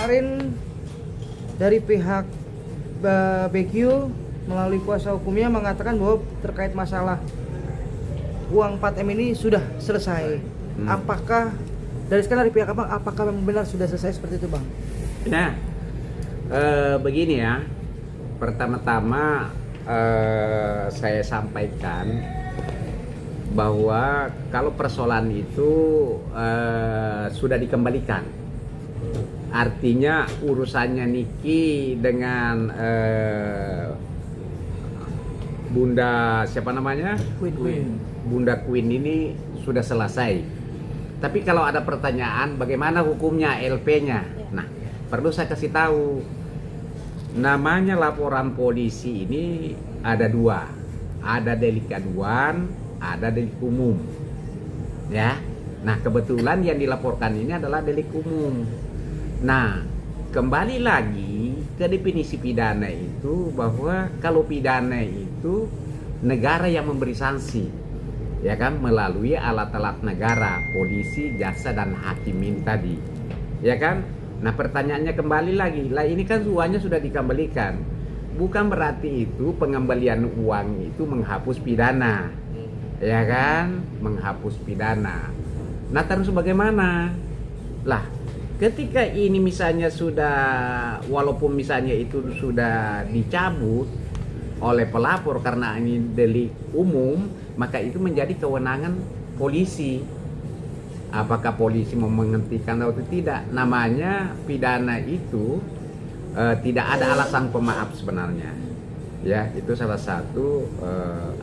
kemarin dari pihak BQ melalui kuasa hukumnya mengatakan bahwa terkait masalah uang 4M ini sudah selesai. Apakah dari sekarang dari pihak Abang, apakah memang benar sudah selesai seperti itu, Bang? Nah, begini ya. Pertama-tama saya sampaikan bahwa kalau persoalan itu sudah dikembalikan, artinya urusannya Niki dengan Bunda siapa namanya? Bunda Queen ini sudah selesai. Tapi kalau ada pertanyaan bagaimana hukumnya LP-nya? Nah, perlu saya kasih tahu. Namanya laporan polisi ini ada dua. Ada delik aduan, ada delik umum. Ya. Nah, kebetulan yang dilaporkan ini adalah delik umum. Nah, kembali lagi ke definisi pidana itu bahwa kalau pidana itu negara yang memberi sanksi, ya kan, melalui alat-alat negara, polisi, jaksa dan hakim ini tadi, ya kan. Nah, pertanyaannya kembali lagi, lah ini kan uangnya sudah dikembalikan, bukan berarti itu pengembalian uang itu menghapus pidana, ya kan, menghapus pidana. Nah, terus bagaimana? Lah, ketika ini misalnya sudah, walaupun misalnya itu sudah dicabut oleh pelapor karena ini delik umum, maka itu menjadi kewenangan polisi. Apakah polisi mau menghentikan atau tidak? Namanya pidana itu tidak ada alasan pemaaf sebenarnya. Ya, itu salah satu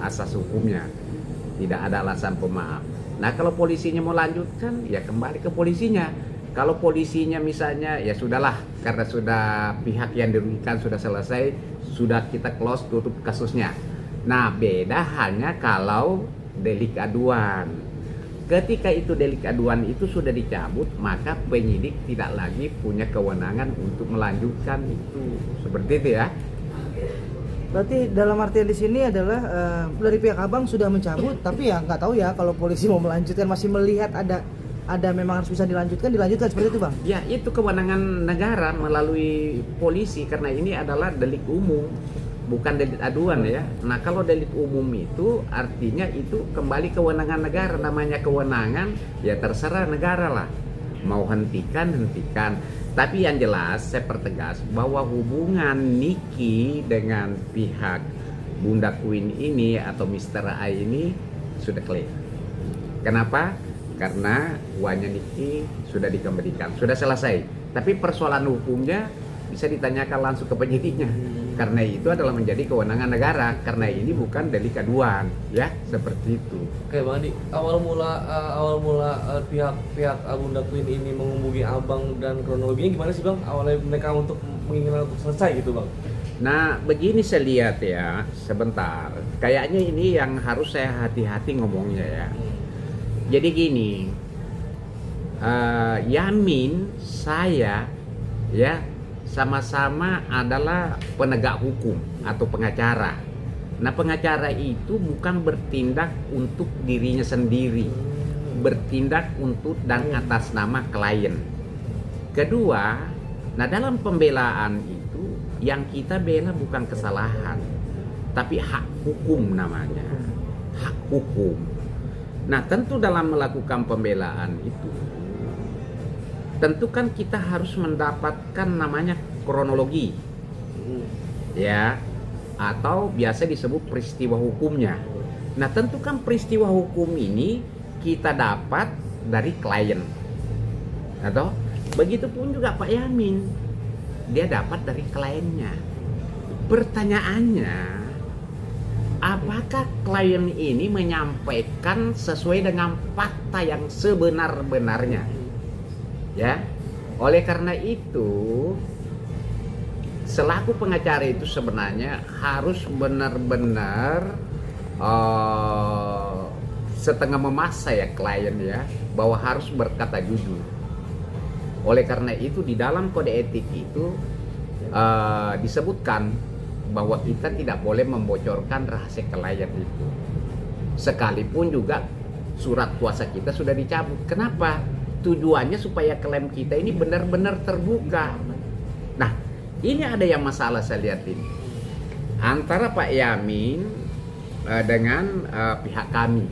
asas hukumnya. Tidak ada alasan pemaaf. Nah, kalau polisinya mau lanjutkan, ya kembali ke polisinya. Kalau polisinya misalnya, ya sudahlah, karena sudah pihak yang dirugikan sudah selesai, sudah kita close, tutup kasusnya. Nah, beda hanya kalau delik aduan. Ketika itu delik aduan itu sudah dicabut, maka penyidik tidak lagi punya kewenangan untuk melanjutkan itu. Seperti itu ya. Berarti dalam artian di sini adalah dari pihak Abang sudah mencabut, tapi ya nggak tahu ya kalau polisi mau melanjutkan, masih melihat ada memang harus bisa dilanjutkan seperti itu, Bang? Ya, itu kewenangan negara melalui polisi karena ini adalah delik umum, bukan delik aduan ya. Nah, kalau delik umum itu artinya itu kembali kewenangan negara. Namanya kewenangan, ya terserah negara lah. Mau hentikan. Tapi yang jelas saya pertegas bahwa hubungan Niki dengan pihak Bunda Queen ini atau Mr. A ini sudah clear. Kenapa? Karena uangnya Niki sudah dikembalikan, sudah selesai. Tapi persoalan hukumnya bisa ditanyakan langsung ke penyidiknya, karena itu adalah menjadi kewenangan negara, karena ini bukan delik aduan, ya seperti itu. Oke, Bang Adi, awal mula pihak Bunda Queen ini menghubungi Abang dan kronologinya gimana sih, Bang? Awalnya mereka untuk menginginkan untuk selesai gitu, Bang? Nah, begini saya lihat ya, sebentar. Kayaknya ini yang harus saya hati-hati ngomongnya ya. Jadi gini, Yamin, saya ya sama-sama adalah penegak hukum atau pengacara. Nah, pengacara itu bukan bertindak untuk dirinya sendiri, bertindak untuk dan atas nama klien. Kedua, nah dalam pembelaan itu yang kita bela bukan kesalahan, tapi hak hukum namanya, hak hukum. Nah, tentu dalam melakukan pembelaan itu, tentu kan kita harus mendapatkan namanya kronologi, ya, atau biasa disebut peristiwa hukumnya. Nah, tentu kan peristiwa hukum ini kita dapat dari klien, atau begitupun juga Pak Yamin, dia dapat dari kliennya. Pertanyaannya, apakah klien ini menyampaikan sesuai dengan fakta yang sebenar-benarnya? Ya, oleh karena itu, selaku pengacara itu sebenarnya harus benar-benar setengah memaksa ya klien ya, bahwa harus berkata jujur. Oleh karena itu di dalam kode etik itu disebutkan bahwa kita tidak boleh membocorkan rahasia klien itu. Sekalipun juga surat kuasa kita sudah dicabut. Kenapa? Tujuannya supaya klaim kita ini benar-benar terbuka. ini ada yang masalah saya lihat ini antara Pak Yamin dengan pihak kami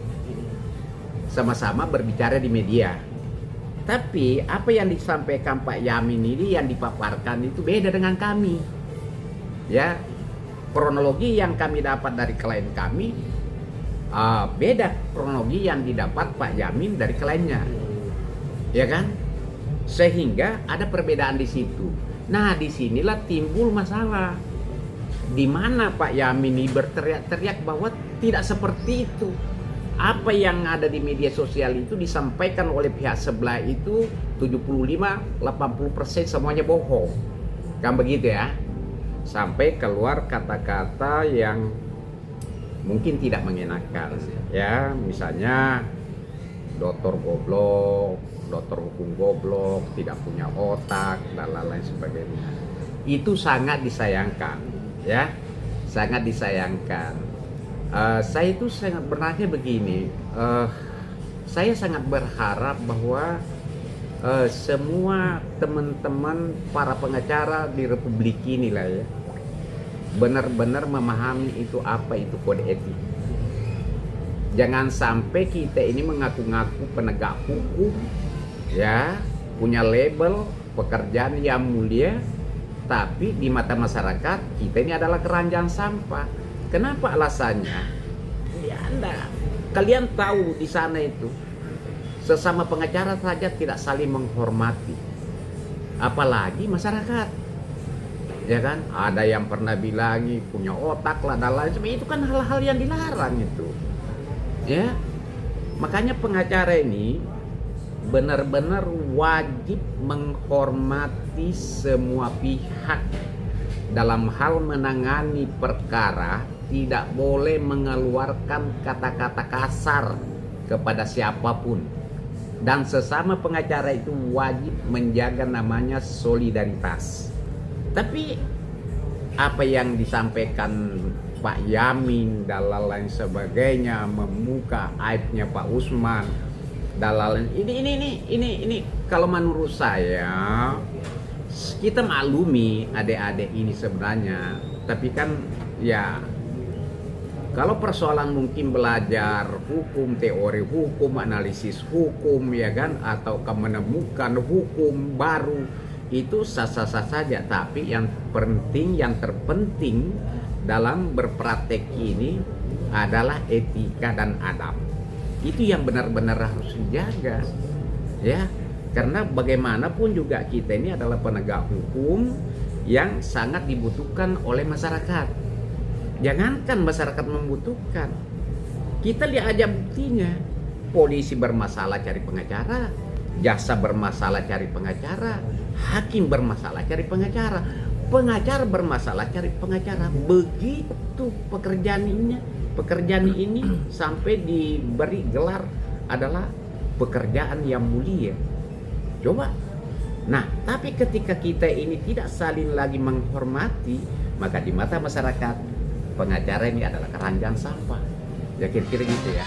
sama-sama berbicara di media. Tapi apa yang disampaikan Pak Yamin ini yang dipaparkan itu beda dengan kami. Ya, kronologi yang kami dapat dari klien kami beda kronologi yang didapat Pak Yamin dari kliennya. Ya kan? Sehingga ada perbedaan di situ. Nah, disinilah timbul masalah. Di mana Pak Yamin ini berteriak-teriak bahwa tidak seperti itu. Apa yang ada di media sosial itu disampaikan oleh pihak sebelah itu 75-80% semuanya bohong. Kan begitu ya? Sampai keluar kata-kata yang mungkin tidak mengenakan. Ya, misalnya dokter goblok, dokter hukum goblok, tidak punya otak dan lain-lain sebagainya. Itu sangat disayangkan, ya, sangat disayangkan. Saya itu sangat bertanya begini, saya sangat berharap bahwa semua teman-teman para pengacara di Republik ini lah ya, benar-benar memahami itu apa itu kode etik. Jangan sampai kita ini mengaku-ngaku penegak hukum, ya, punya label pekerjaan yang mulia, tapi di mata masyarakat kita ini adalah keranjang sampah. Kenapa alasannya? Ya Anda, kalian tahu di sana itu sesama pengacara saja tidak saling menghormati, apalagi masyarakat. Ya kan? Ada yang pernah bilang punya otak lah dan lain sebagainya. Itu kan hal-hal yang dilarang itu. Ya, makanya pengacara ini benar-benar wajib menghormati semua pihak dalam hal menangani perkara. Tidak boleh mengeluarkan kata-kata kasar kepada siapapun. Dan sesama pengacara itu wajib menjaga namanya solidaritas. Tapi apa yang disampaikan Pak Yamin dan lain sebagainya, membuka aibnya Pak Usman dan lain ini kalau menurut saya kita maklumi adik-adik ini sebenarnya, tapi kan ya kalau persoalan mungkin belajar hukum, teori hukum, analisis hukum, ya kan, atau menemukan hukum baru, itu sah-sah saja. Tapi yang penting, yang terpenting dalam berpraktek ini adalah etika dan adab. Itu yang benar-benar harus dijaga, ya. Karena bagaimanapun juga kita ini adalah penegak hukum yang sangat dibutuhkan oleh masyarakat. Jangankan masyarakat membutuhkan, kita lihat aja buktinya. Polisi bermasalah cari pengacara, jaksa bermasalah cari pengacara, hakim bermasalah cari pengacara, pengacara bermasalah cari pengacara. Begitu pekerjaan ini sampai diberi gelar adalah pekerjaan yang mulia. Coba. Nah, tapi ketika kita ini tidak saling lagi menghormati, maka di mata masyarakat pengacara ini adalah keranjang sampah. Ya kira-kira gitu ya.